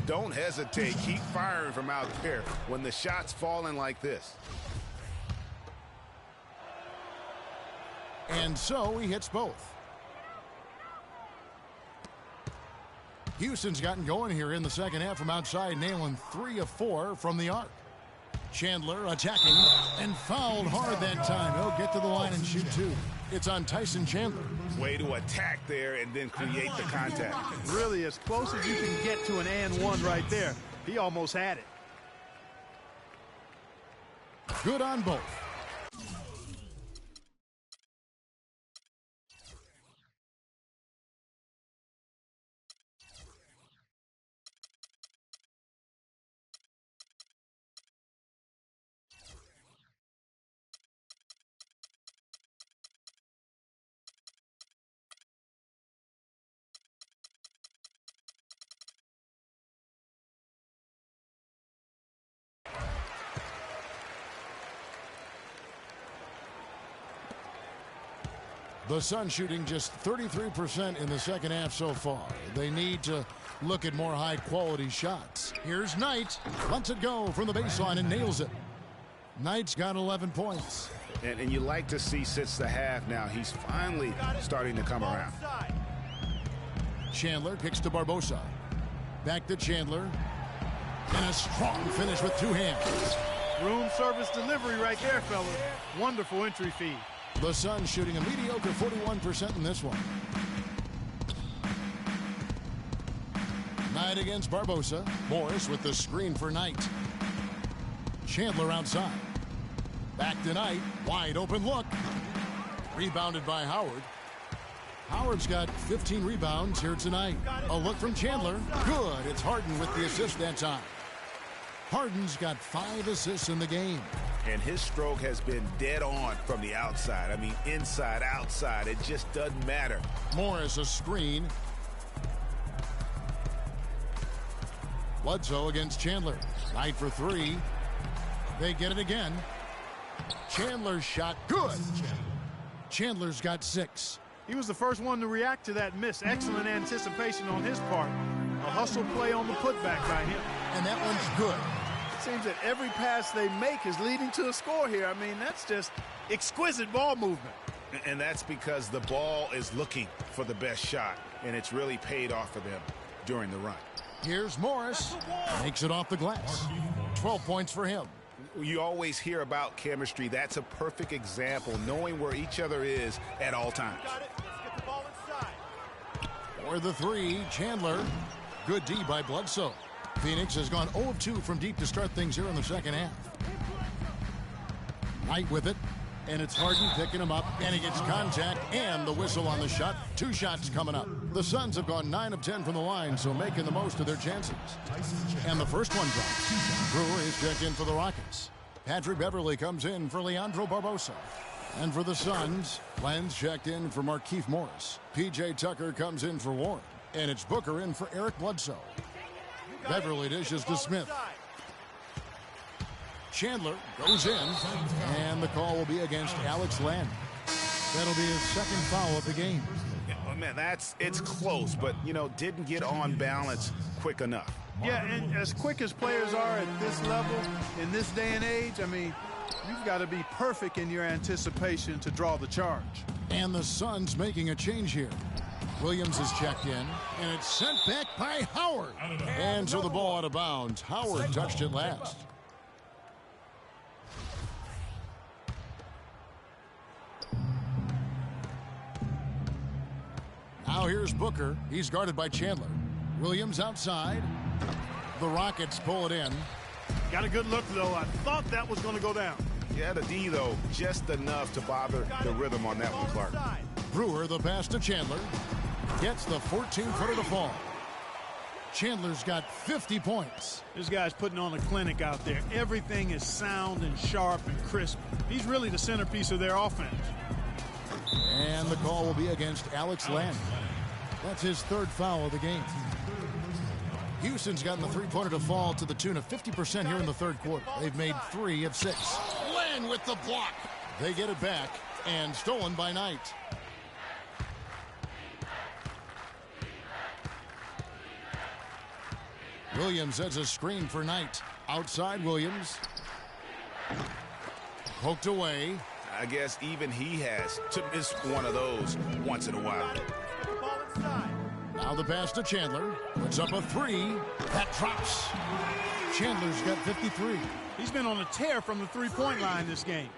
Don't hesitate. Keep firing from out there when the shot's falling like this. And so he hits both. Houston's gotten going here in the second half from outside, nailing 3 of 4 from the arc. Chandler attacking and fouled hard that time. He'll get to the line and shoot two. It's on Tyson Chandler. Way to attack there and then create the contact. Really as close as you can get to an and one right there. He almost had it. Good on both. The Suns shooting just 33% in the second half so far. They need to look at more high-quality shots. Here's Knight. Lets it go from the baseline and nails it. Knight's got 11 points. And you like to see since the half now, he's finally starting to come around. Chandler kicks to Barbosa. Back to Chandler. And a strong finish with two hands. Room service delivery right there, fellas. Wonderful entry feed. The Suns shooting a mediocre 41% in this one. Knight against Barbosa. Morris with the screen for Knight. Chandler outside. Back to Knight. Wide open look. Rebounded by Howard. Howard's got 15 rebounds here tonight. A look from Chandler. Good. It's Harden with the assist that time. Harden's got 5 assists in the game. And his stroke has been dead on from the outside. I mean, inside, outside. It just doesn't matter. Morris a screen. Bledsoe against Chandler. Knight for 3. They get it again. Chandler's shot. Good. Chandler's got 6. He was the first one to react to that miss. Excellent anticipation on his part. A hustle play on the putback by him. And that one's good. Seems that every pass they make is leading to a score here. I mean, that's just exquisite ball movement. And that's because the ball is looking for the best shot, and it's really paid off for them during the run. Here's Morris. Makes it off the glass. 12 points for him. You always hear about chemistry. That's a perfect example, knowing where each other is at all times. Got it. Let's get the ball inside. For the 3, Chandler. Good D by Bledsoe. Phoenix has gone 0 of 2 from deep to start things here in the second half. Knight with it, and it's Harden picking him up, and he gets contact and the whistle on the shot. 2 shots coming up. The Suns have gone 9 of 10 from the line, so making the most of their chances. And the first one drops. Brewer is checked in for the Rockets. Patrick Beverly comes in for Leandro Barbosa. And for the Suns, Lenz checked in for Markieff Morris. P.J. Tucker comes in for Warren. And it's Booker in for Eric Bledsoe. Beverly dishes to Smith. Chandler goes in, and the call will be against Alex Len. That'll be his second foul of the game. Oh, man, it's close, but, didn't get on balance quick enough. Yeah, and as quick as players are at this level, in this day and age, I mean, you've got to be perfect in your anticipation to draw the charge. And the Suns making a change here. Williams is checked in, and it's sent back by Howard. And so the ball out of bounds. Howard touched it last. Now here's Booker. He's guarded by Chandler. Williams outside. The Rockets pull it in. Got a good look, though. I thought that was going to go down. Yeah, the D, though, just enough to bother the rhythm on that one, Clark. Brewer, the pass to Chandler. Gets the 14-footer to fall. Chandler's got 50 points. This guy's putting on a clinic out there. Everything is sound and sharp and crisp. He's really the centerpiece of their offense. And the call will be against Alex Len. That's his third foul of the game. Houston's gotten the three-pointer to fall to the tune of 50% here in the third quarter. They've made 3 of 6. Len with the block. They get it back, and stolen by Knight. Williams has a screen for Knight. Outside Williams. Poked away. I guess even he has to miss one of those once in a while. Now the pass to Chandler. Puts up a 3. That drops. Chandler's got 53. He's been on a tear from the three-point line this game.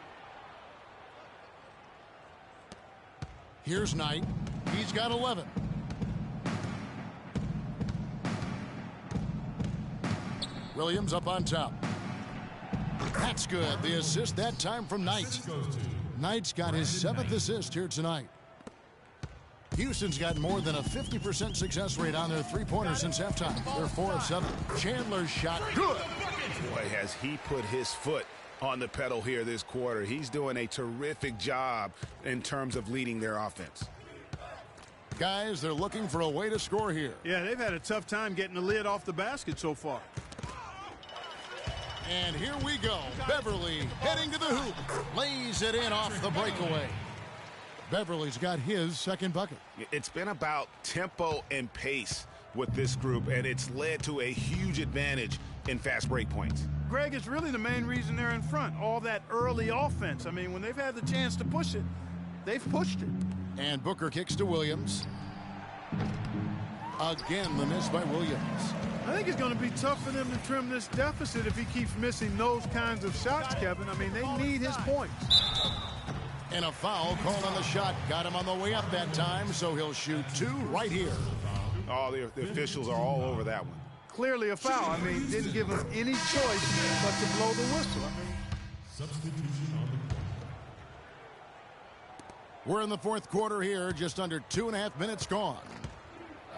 Here's Knight. He's got 11. Williams up on top. That's good. The assist that time from Knight. Knight's got his 7th assist here tonight. Houston's got more than a 50% success rate on their three-pointers since halftime. They're 4 of 7. Chandler's shot good. Boy, has he put his foot on the pedal here this quarter. He's doing a terrific job in terms of leading their offense. Guys, they're looking for a way to score here. Yeah, they've had a tough time getting the lid off the basket so far. And here we go. Beverly heading to the hoop. Lays it in off the breakaway. Beverly's got his second bucket. It's been about tempo and pace with this group, and it's led to a huge advantage in fast break points. Greg, it's really the main reason they're in front. All that early offense. I mean, when they've had the chance to push it, they've pushed it. And Booker kicks to Williams. Again, the miss by Williams. I think it's going to be tough for them to trim this deficit if he keeps missing those kinds of shots, Kevin. I mean, they need his points. And a foul called on the shot. Got him on the way up that time, so he'll shoot 2 right here. Oh, the officials are all over that one. Clearly a foul. I mean, didn't give him any choice but to blow the whistle. We're in the fourth quarter here, just under 2.5 minutes gone.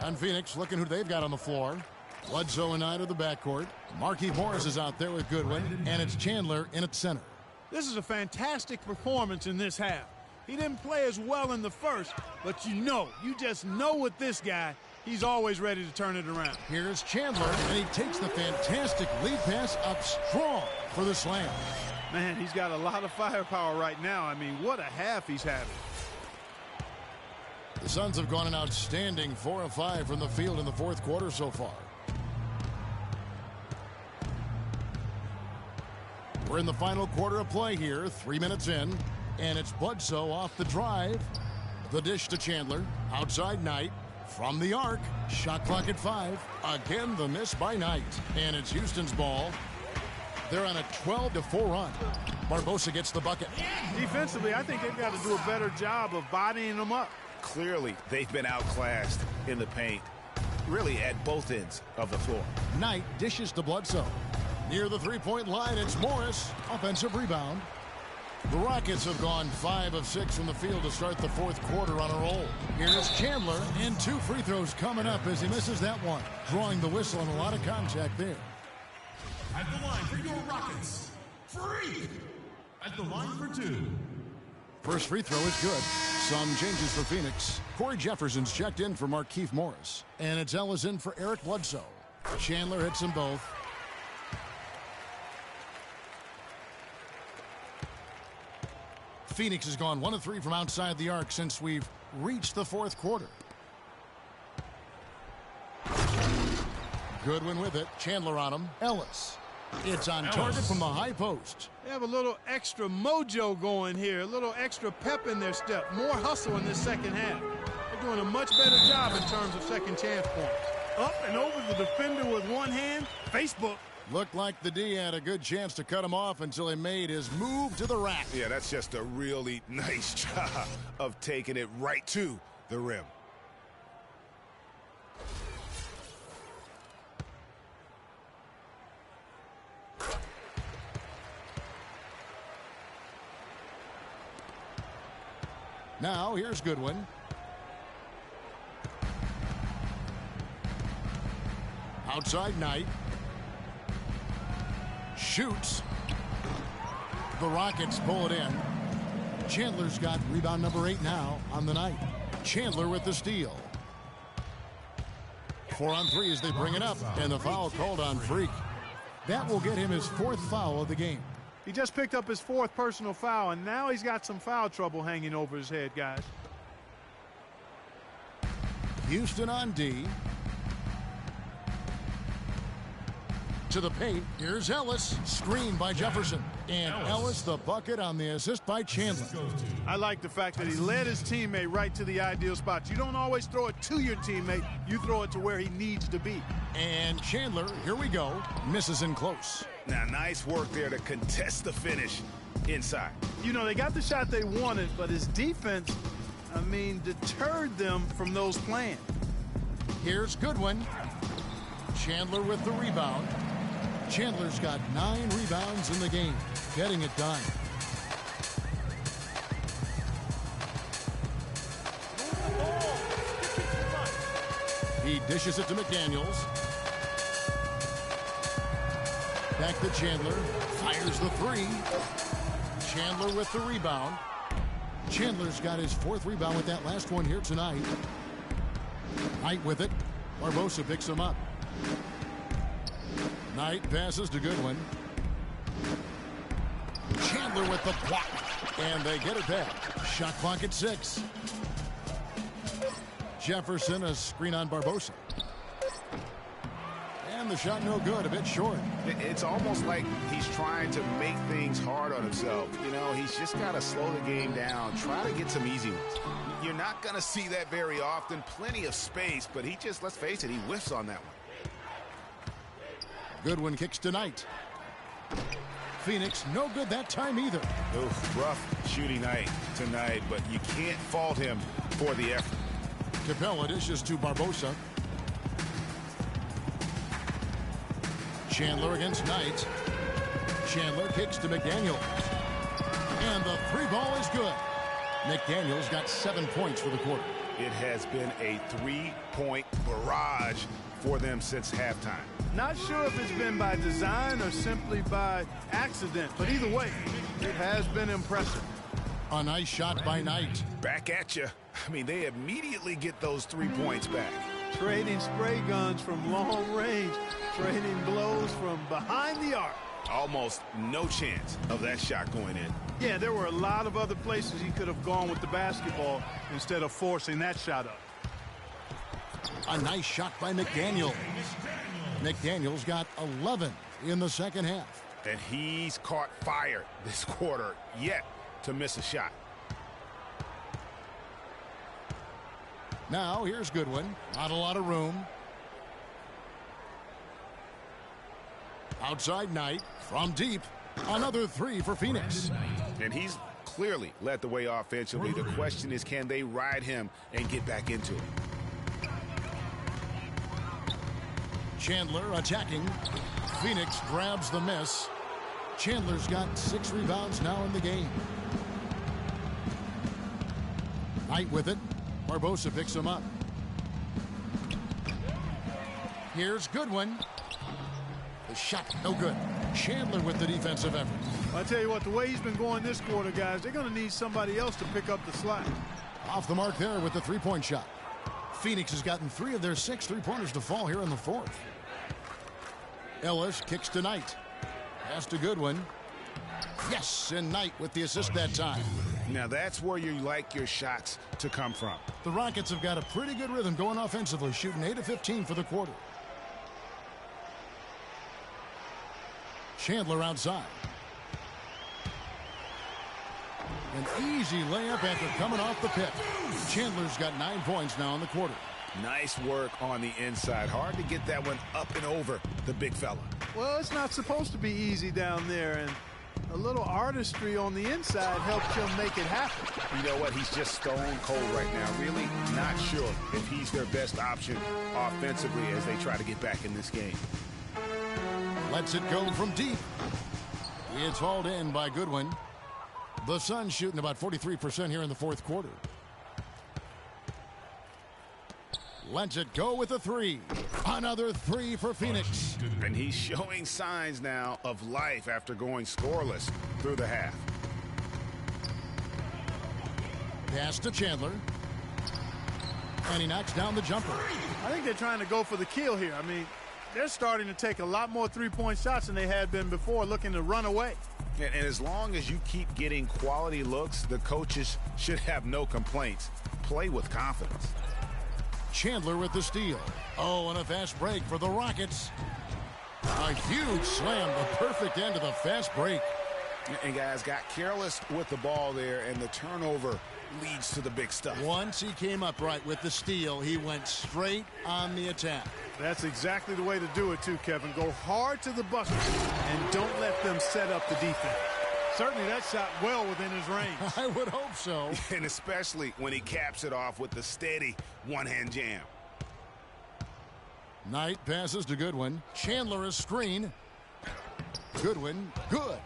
And Phoenix looking who they've got on the floor. Bledsoe and Knight of the backcourt. Markieff Morris is out there with Goodwin, and it's Chandler in at center. This is a fantastic performance in this half. He didn't play as well in the first, but you just know with this guy, he's always ready to turn it around. Here's Chandler, and he takes the fantastic lead pass up strong for the slam. Man, he's got a lot of firepower right now. I mean, what a half he's having. The Suns have gone an outstanding 4 of 5 from the field in the fourth quarter so far. We're in the final quarter of play here, 3 minutes in, and it's Bledsoe off the drive. The dish to Chandler, outside Knight, from the arc, shot clock at 5. Again, the miss by Knight, and it's Houston's ball. They're on a 12-4 run. Barbosa gets the bucket. Defensively, I think they've got to do a better job of bodying them up. Clearly, they've been outclassed in the paint, really at both ends of the floor. Knight dishes to Bledsoe. Near the three-point line, it's Morris. Offensive rebound. The Rockets have gone 5 of 6 from the field to start the fourth quarter on a roll. Here's Chandler, and 2 free throws coming up as he misses that one. Drawing the whistle and a lot of contact there. At the line for your Rockets, free. At the line for 2. First free throw is good. Some changes for Phoenix. Corey Jefferson's checked in for Markieff Morris. And it's Ellis in for Eric Bledsoe. Chandler hits them both. Phoenix has gone 1 of 3 from outside the arc since we've reached the fourth quarter. Goodwin with it. Chandler on him. Ellis. It's on target from the high post. They have a little extra mojo going here, a little extra pep in their step, more hustle in this second half. They're doing a much better job in terms of second chance points. Up and over the defender with one hand, Facebook. Looked like the D had a good chance to cut him off until he made his move to the rack. Yeah, that's just a really nice job of taking it right to the rim. Now, here's Goodwin. Outside Knight. Shoots. The Rockets pull it in. Chandler's got rebound number 8 now on the night. Chandler with the steal. 4 on 3 as they bring it up, and the foul called on Freak. That will get him his 4th foul of the game. He just picked up his 4th personal foul, and now he's got some foul trouble hanging over his head, guys. Houston on D. To the paint. Here's Ellis. Screen by Jefferson. And Ellis the bucket on the assist by Chandler. I like the fact that he led his teammate right to the ideal spot. You don't always throw it to your teammate. You throw it to where he needs to be. And Chandler, here we go, misses in close. Now, nice work there to contest the finish inside. You know, they got the shot they wanted, but his defense, deterred them from those plans. Here's Goodwin. Chandler with the rebound. Chandler's got 9 rebounds in the game, getting it done. He dishes it to McDaniels. Back to Chandler. Fires the 3. Chandler with the rebound. Chandler's got his 4th rebound with that last one here tonight. Knight with it. Barbosa picks him up. Knight passes to Goodwin. Chandler with the block. And they get it back. Shot clock at 6. Jefferson, a screen on Barbosa. And the shot no good, a bit short. It's almost like he's trying to make things hard on himself. You know, he's just got to slow the game down, try to get some easy ones. You're not going to see that very often. Plenty of space, but he just, let's face it, he whiffs on that one. Goodwin kicks tonight. Phoenix, no good that time either. Oof, rough shooting night tonight, but you can't fault him for the effort. Capella dishes to Barbosa. Chandler against Knight. Chandler kicks to McDaniels. And the 3 ball is good. McDaniels got 7 points for the quarter. It has been a 3-point barrage for them since halftime. Not sure if it's been by design or simply by accident, but either way, it has been impressive. A nice shot by Knight. Back at you. They immediately get those 3 points back. Trading spray guns from long range, trading blows from behind the arc. Almost no chance of that shot going in. Yeah, there were a lot of other places he could have gone with the basketball instead of forcing that shot up. A nice shot by McDaniels. McDaniels got 11 in the second half. And he's caught fire this quarter, yet to miss a shot. Now here's Goodwin. Not a lot of room. Outside Knight from deep. Another 3 for Phoenix. And he's clearly led the way offensively. The question is, can they ride him and get back into it? Chandler attacking. Phoenix grabs the miss. Chandler's got 6 rebounds now in the game. Knight with it. Barbosa picks him up. Here's Goodwin. The shot no good. Chandler with the defensive effort. I tell you what, the way he's been going this quarter, guys, they're going to need somebody else to pick up the slack. Off the mark there with the 3-point shot. Phoenix has gotten 3 of their 6 3-pointers to fall here in the 4th. Ellis kicks to Knight. Pass to Goodwin. Yes, and Knight with the assist that time. Now that's where you like your shots to come from. The Rockets have got a pretty good rhythm going offensively, shooting 8 of 15 for the quarter. Chandler outside. An easy layup after coming off the pick. Chandler's got 9 points now in the quarter. Nice work on the inside. Hard to get that one up and over the big fella. Well, it's not supposed to be easy down there, and a little artistry on the inside helped him make it happen. You know what? He's just stone cold right now. Really not sure if he's their best option offensively as they try to get back in this game. Lets it go from deep. It's hauled in by Goodwin. The Suns shooting about 43% here in the 4th quarter. Lets it go with a 3. Another 3 for Phoenix. And he's showing signs now of life after going scoreless through the half. Pass to Chandler. And he knocks down the jumper. I think they're trying to go for the kill here. I mean, they're starting to take a lot more three-point shots than they had been before, looking to run away. And as long as you keep getting quality looks, the coaches should have no complaints. Play with confidence. Chandler with the steal. Oh, and a fast break for the Rockets. A huge slam, the perfect end of the fast break. And guys got careless with the ball there, and the turnover leads to the big stuff. Once he came upright with the steal, he went straight on the attack. That's exactly the way to do it, too, Kevin. Go hard to the bucket and don't let them set up the defense. Certainly that shot well within his range. I would hope so. And especially when he caps it off with the steady one-hand jam. Knight passes to Goodwin. Chandler a screen. Goodwin, good.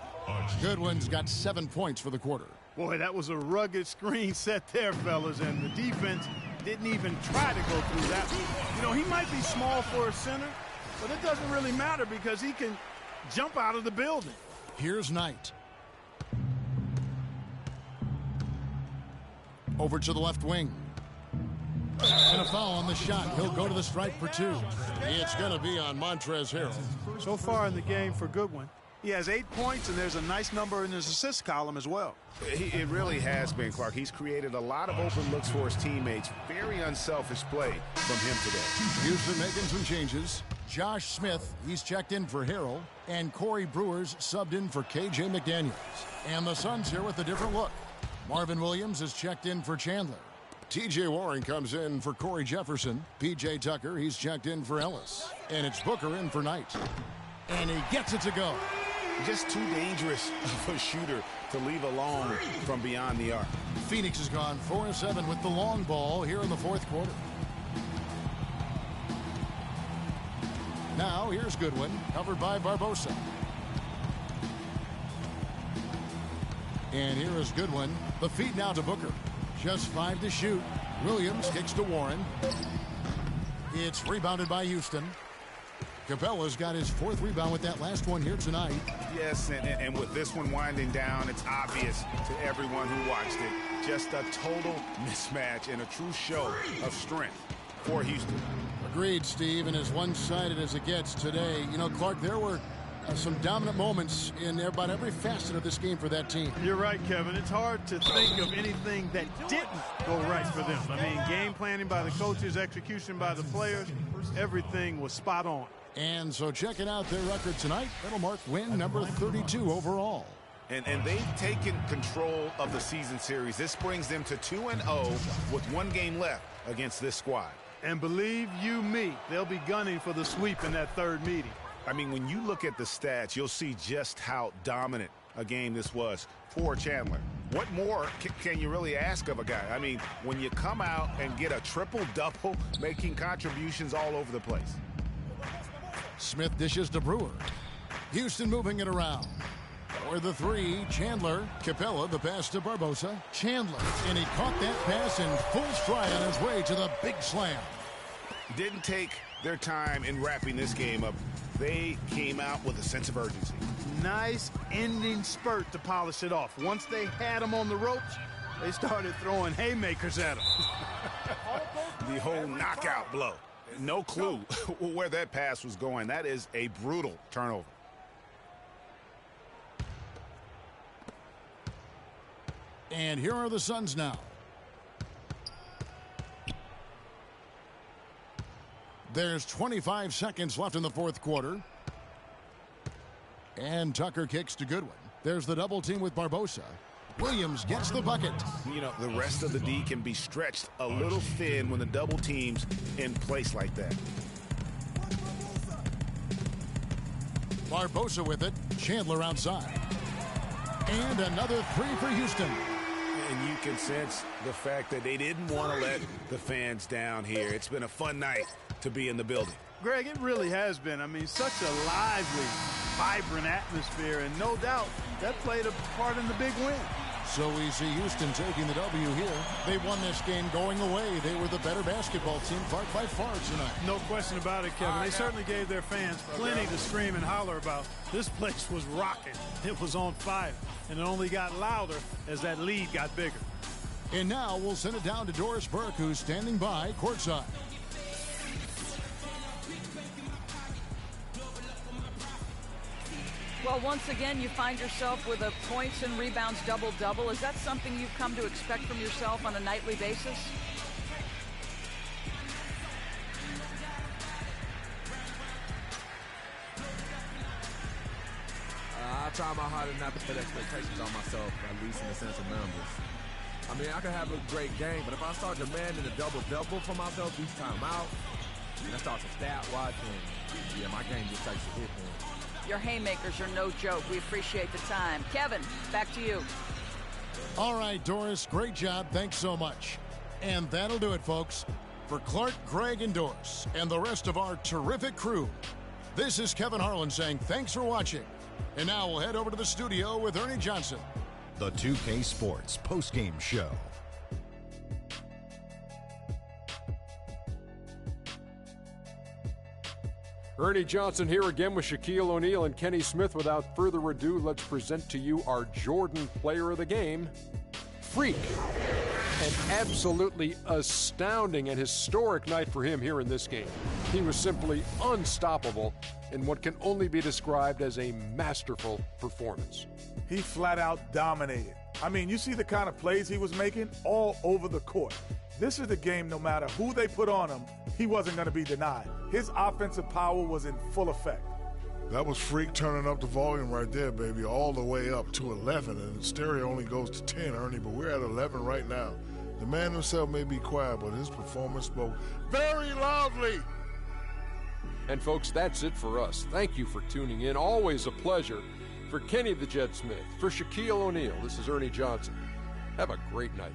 Goodwin's got 7 points for the quarter. Boy, that was a rugged screen set there, fellas, and the defense didn't even try to go through that one. You know, he might be small for a center, but it doesn't really matter because he can jump out of the building. Here's Knight. Over to the left wing. And a foul on the shot. He'll go to the stripe for 2. It's going to be on Montrezl Harrell. So far in the game for Goodwin, he has 8 points, and there's a nice number in his assist column as well. It really has been, Clark. He's created a lot of open looks for his teammates. Very unselfish play from him today. Houston making some changes. Josh Smith, he's checked in for Harrell, and Corey Brewers subbed in for KJ McDaniels. And the Suns here with a different look. Marvin Williams is checked in for Chandler. T.J. Warren comes in for Corey Jefferson. P.J. Tucker, he's checked in for Ellis. And it's Booker in for Knight. And he gets it to go. Just too dangerous of a shooter to leave alone from beyond the arc. Phoenix has gone 4-7 with the long ball here in the fourth quarter. Now here's Goodwin, covered by Barbosa. And here is Goodwin. The feed now to Booker. Just 5 to shoot. Williams kicks to Warren. It's rebounded by Houston. Capella's got his 4th rebound with that last one here tonight. Yes, and with this one winding down, it's obvious to everyone who watched it. Just a total mismatch and a true show of strength for Houston. Agreed, Steve, and as one-sided as it gets today. You know, Clark, there were some dominant moments in about every facet of this game for that team. You're right, Kevin. It's hard to think of anything that didn't go right for them. I mean, game planning by the coaches, execution by the players, everything was spot on. And so checking out their record tonight, that'll mark win number 32 overall. And they've taken control of the season series. This brings them to 2-0 with 1 game left against this squad. And believe you me, they'll be gunning for the sweep in that 3rd meeting. I mean, when you look at the stats, you'll see just how dominant a game this was for Chandler. What more can you really ask of a guy? I mean, when you come out and get a triple-double, making contributions all over the place. Smith dishes to Brewer. Houston moving it around. For the 3, Chandler. Capella, the pass to Barbosa. Chandler, and he caught that pass in full stride on his way to the big slam. Didn't take their time in wrapping this game up. They came out with a sense of urgency. Nice ending spurt to polish it off. Once they had him on the ropes, they started throwing haymakers at him. The whole knockout blow. No clue where that pass was going. That is a brutal turnover. And here are the Suns now. There's 25 seconds left in the fourth quarter. And Tucker kicks to Goodwin. There's the double team with Barbosa. Williams gets the bucket. You know, the rest of the D can be stretched a little thin when the double team's in place like that. Barbosa with it. Chandler outside. And another 3 for Houston. And you can sense the fact that they didn't want to let the fans down here. It's been a fun night to be in the building. Greg, it really has been. I mean, such a lively, vibrant atmosphere, and no doubt that played a part in the big win. So we see Houston taking the W here. They won this game going away. They were the better basketball team by far tonight. No question about it, Kevin. They certainly gave their fans plenty to scream and holler about. This place was rocking. It was on fire, and it only got louder as that lead got bigger. And now we'll send it down to Doris Burke, who's standing by courtside. Well, once again, you find yourself with a points and rebounds double-double. Is that something you've come to expect from yourself on a nightly basis? I try my hardest not to put expectations on myself, at least in the sense of numbers. I mean, I can have a great game, but if I start demanding a double-double for myself each time out, and I start to stat watch, and yeah, my game just takes a hit then. Your haymakers are no joke. We appreciate the time. Kevin, back to you. All right, Doris, great job. Thanks so much. And that'll do it, folks. For Clark, Greg, and Doris, and the rest of our terrific crew, this is Kevin Harlan saying thanks for watching. And now we'll head over to the studio with Ernie Johnson. The 2K Sports postgame show. Ernie Johnson here again with Shaquille O'Neal and Kenny Smith. Without further ado, let's present to you our Jordan Player of the Game, Freak. An absolutely astounding and historic night for him here in this game. He was simply unstoppable in what can only be described as a masterful performance. He flat out dominated. I mean, you see the kind of plays he was making all over the court. This is the game, no matter who they put on him, he wasn't going to be denied. His offensive power was in full effect. That was Freak turning up the volume right there, baby, all the way up to 11. And stereo only goes to 10, Ernie, but we're at 11 right now. The man himself may be quiet, but his performance spoke very loudly. And folks, that's it for us. Thank you for tuning in. Always a pleasure. For Kenny the Jet Smith, for Shaquille O'Neal, this is Ernie Johnson. Have a great night.